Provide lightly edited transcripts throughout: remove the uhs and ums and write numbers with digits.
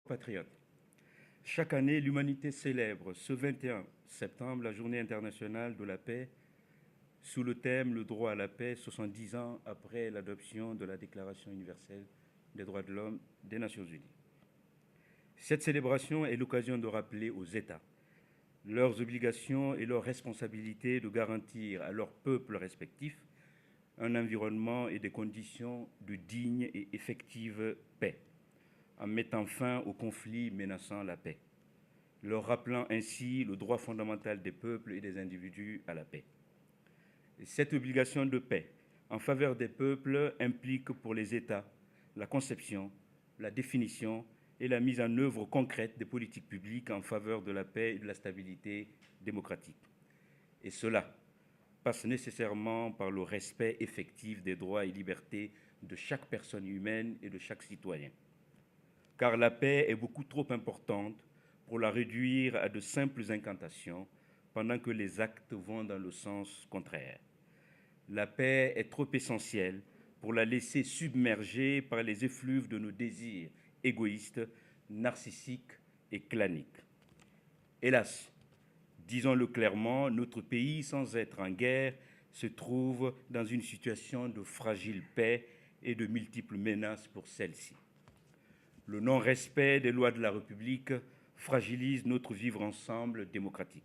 Patriotes. Chaque année, l'humanité célèbre ce 21 septembre la Journée internationale de la paix sous le thème Le droit à la paix, 70 ans après l'adoption de la Déclaration universelle des droits de l'homme des Nations unies. Cette célébration est l'occasion de rappeler aux États leurs obligations et leurs responsabilités de garantir à leurs peuples respectifs un environnement et des conditions de digne et effective paix, en mettant fin aux conflits menaçant la paix, leur rappelant ainsi le droit fondamental des peuples et des individus à la paix. Cette obligation de paix en faveur des peuples implique pour les États la conception, la définition et la mise en œuvre concrète des politiques publiques en faveur de la paix et de la stabilité démocratique. Et cela passe nécessairement par le respect effectif des droits et libertés de chaque personne humaine et de chaque citoyen. Car la paix est beaucoup trop importante pour la réduire à de simples incantations pendant que les actes vont dans le sens contraire. La paix est trop essentielle pour la laisser submerger par les effluves de nos désirs égoïstes, narcissiques et claniques. Hélas, disons-le clairement, notre pays, sans être en guerre, se trouve dans une situation de fragile paix et de multiples menaces pour celle-ci. Le non-respect des lois de la République fragilise notre vivre ensemble démocratique.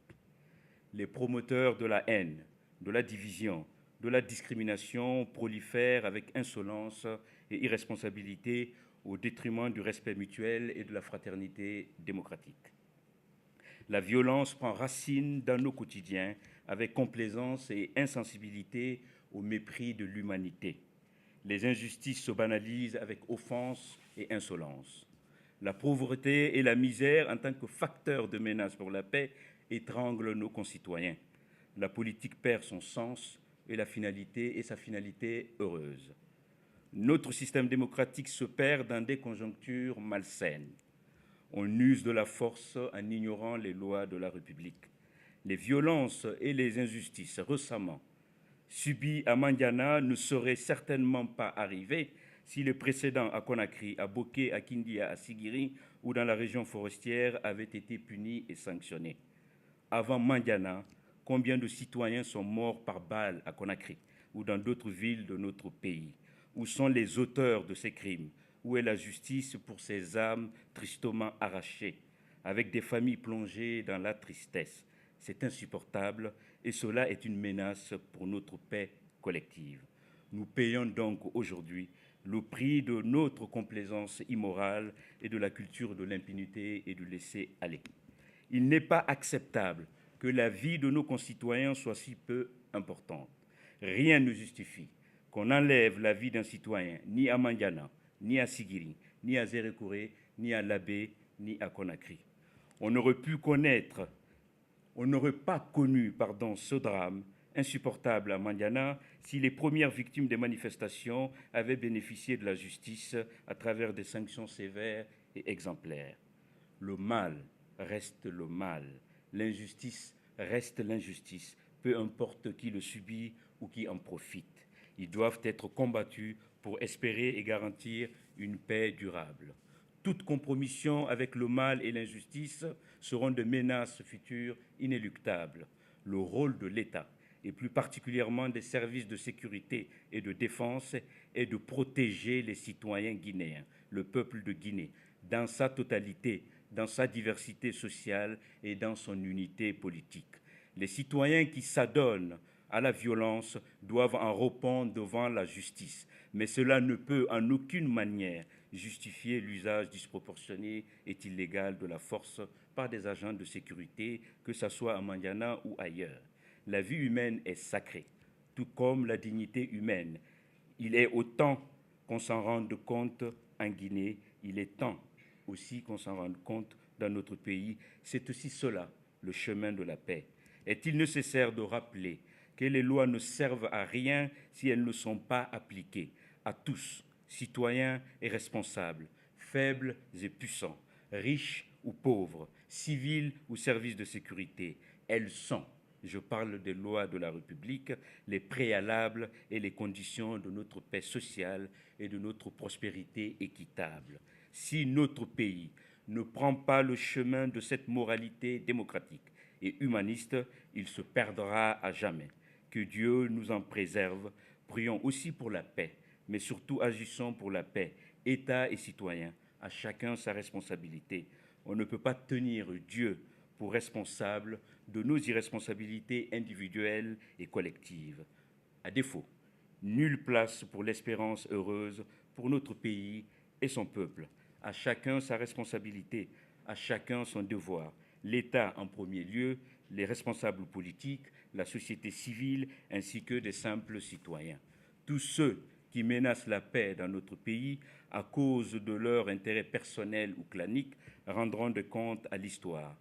Les promoteurs de la haine, de la division, de la discrimination prolifèrent avec insolence et irresponsabilité au détriment du respect mutuel et de la fraternité démocratique. La violence prend racine dans nos quotidiens avec complaisance et insensibilité au mépris de l'humanité. Les injustices se banalisent avec offense et insolence. La pauvreté et la misère, en tant que facteurs de menace pour la paix, étranglent nos concitoyens. La politique perd son sens et sa finalité heureuse. Notre système démocratique se perd dans des conjonctures malsaines. On use de la force en ignorant les lois de la République. Les violences et les injustices récemment subies à Mandiana ne seraient certainement pas arrivées si les précédents à Conakry, à Boké, à Kindia, à Sigiri ou dans la région forestière avaient été punis et sanctionnés. Avant Mandiana, combien de citoyens sont morts par balle à Conakry ou dans d'autres villes de notre pays? Où sont les auteurs de ces crimes? Où est la justice pour ces âmes tristement arrachées, avec des familles plongées dans la tristesse? C'est insupportable et cela est une menace pour notre paix collective. Nous payons donc aujourd'hui le prix de notre complaisance immorale et de la culture de l'impunité et du laisser-aller. Il n'est pas acceptable que la vie de nos concitoyens soit si peu importante. Rien ne justifie qu'on enlève la vie d'un citoyen, ni à Mandiana, ni à Sigiri, ni à Zérékouré, ni à Labé, ni à Conakry. On n'aurait pas connu ce drame insupportable à Mandiana si les premières victimes des manifestations avaient bénéficié de la justice à travers des sanctions sévères et exemplaires. Le mal reste le mal, l'injustice reste l'injustice, peu importe qui le subit ou qui en profite. Ils doivent être combattus pour espérer et garantir une paix durable. Toute compromission avec le mal et l'injustice seront des menaces futures inéluctables. Le rôle de l'État, et plus particulièrement des services de sécurité et de défense, est de protéger les citoyens guinéens, le peuple de Guinée, dans sa totalité, dans sa diversité sociale et dans son unité politique. Les citoyens qui s'adonnent à la violence doivent en répondre devant la justice, mais cela ne peut en aucune manière justifier l'usage disproportionné et illégal de la force par des agents de sécurité, que ce soit à Mandiana ou ailleurs. La vie humaine est sacrée, tout comme la dignité humaine. Il est autant qu'on s'en rende compte en Guinée, il est temps aussi qu'on s'en rende compte dans notre pays. C'est aussi cela, le chemin de la paix. Est-il nécessaire de rappeler que les lois ne servent à rien si elles ne sont pas appliquées à tous, citoyens et responsables, faibles et puissants, riches ou pauvres, civils ou services de sécurité? Elles sont, je parle des lois de la République, les préalables et les conditions de notre paix sociale et de notre prospérité équitable. Si notre pays ne prend pas le chemin de cette moralité démocratique et humaniste, il se perdra à jamais. Que Dieu nous en préserve. Prions aussi pour la paix, mais surtout agissons pour la paix, État et citoyens, à chacun sa responsabilité. On ne peut pas tenir Dieu pour responsable de nos irresponsabilités individuelles et collectives. À défaut, nulle place pour l'espérance heureuse pour notre pays et son peuple. À chacun sa responsabilité, à chacun son devoir. L'État en premier lieu, les responsables politiques, la société civile ainsi que des simples citoyens. Tous ceux qui menacent la paix dans notre pays à cause de leur intérêt personnel ou clanique rendront des comptes à l'histoire.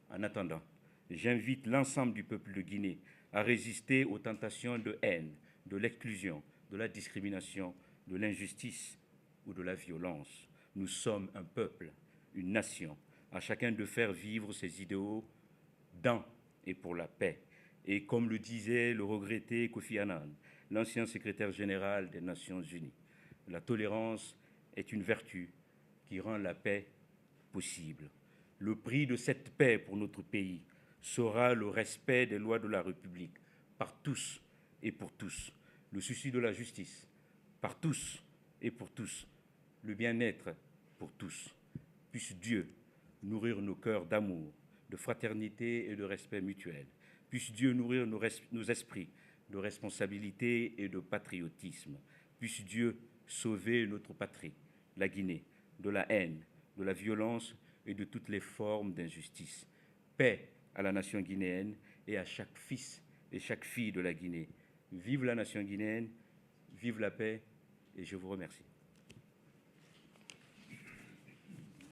En attendant, j'invite l'ensemble du peuple de Guinée à résister aux tentations de haine, de l'exclusion, de la discrimination, de l'injustice ou de la violence. Nous sommes un peuple, une nation, à chacun de faire vivre ses idéaux dans et pour la paix. Et comme le disait le regretté Kofi Annan, l'ancien secrétaire général des Nations Unies, la tolérance est une vertu qui rend la paix possible. Le prix de cette paix pour notre pays sera le respect des lois de la République par tous et pour tous, le souci de la justice par tous et pour tous, le bien-être pour tous. Puisse Dieu nourrir nos cœurs d'amour, de fraternité et de respect mutuel. Puisse Dieu nourrir nos esprits de responsabilité et de patriotisme. Puisse Dieu sauver notre patrie, la Guinée, de la haine, de la violence et de toutes les formes d'injustice. Paix à la nation guinéenne et à chaque fils et chaque fille de la Guinée. Vive la nation guinéenne, vive la paix et je vous remercie.